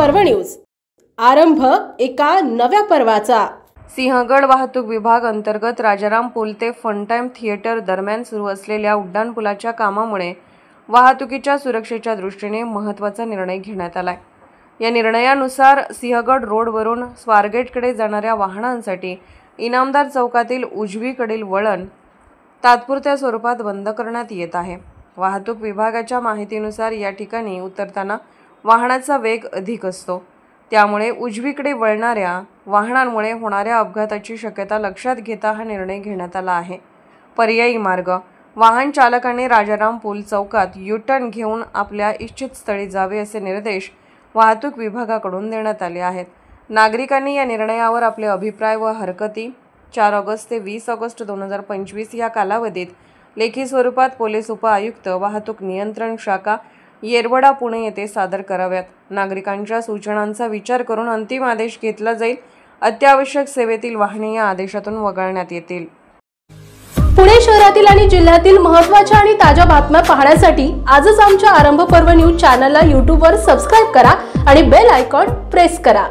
पर्व न्यूज। आरंभ एका नव्या पर्वाचा। सिंहगड वाहतूक विभाग अंतर्गत राजाराम पूल ते फन टाइम थिएटर दरम्यान सुरू असलेल्या उड्डाणपुलाच्या कामामुळे वाहतुकीच्या सुरक्षेच्या दृष्टीने महत्त्वाचा निर्णय घेण्यात आलाय। या निर्णयानुसार सिंहगड रोडवरून स्वारगेटकडे जाणाऱ्या वाहनांसाठी इनामदार चौकातील उजवीकडील वळण तात्पुरत्या स्वरूपात बंद करण्यात येत आहे। वाहतूक विभागाच्या माहितीनुसार या ठिकाणी उतरताना वाहनाचा वेग अधिक असतो, त्यामुळे उजवीकडे वळणाऱ्या वाहनांमुळे होणाऱ्या अपघाताची शक्यता लक्षात घेता हा निर्णय घेण्यात आला आहे। पर्यायी मार्ग वाहन चालकांनी राजाराम पूल चौकात यू-टर्न घेऊन आपल्या इच्छित स्थळी जावे असे निर्देश वाहतूक विभागाकडून देण्यात आले आहेत। नागरिकांनी या निर्णयावर आपले अभिप्राय व हरकती 4 ऑगस्ट ते 20 ऑगस्ट 2025 या कालावधीत लेखी स्वरूपात पोलीस उप-आयुक्त वाहतूक नियंत्रण शाखा येरवडा पुणे येथे सादर कराव्यात। नागरिकांच्या सूचनांचा विचार करून अंतिम आदेश घेतला जाईल। अत्यावश्यक सेवेतील वाहने या आदेशातून वगळण्यात येतील। पुणे शहरातील आणि जिल्ह्यातील महत्त्वाच्या आणि ताज्या बातम्या पाहण्यासाठी आजच आमच्या आरंभ पर्व न्यूज चॅनलला YouTube वर सबस्क्राइब करा आणि बेल आयकॉन प्रेस करा।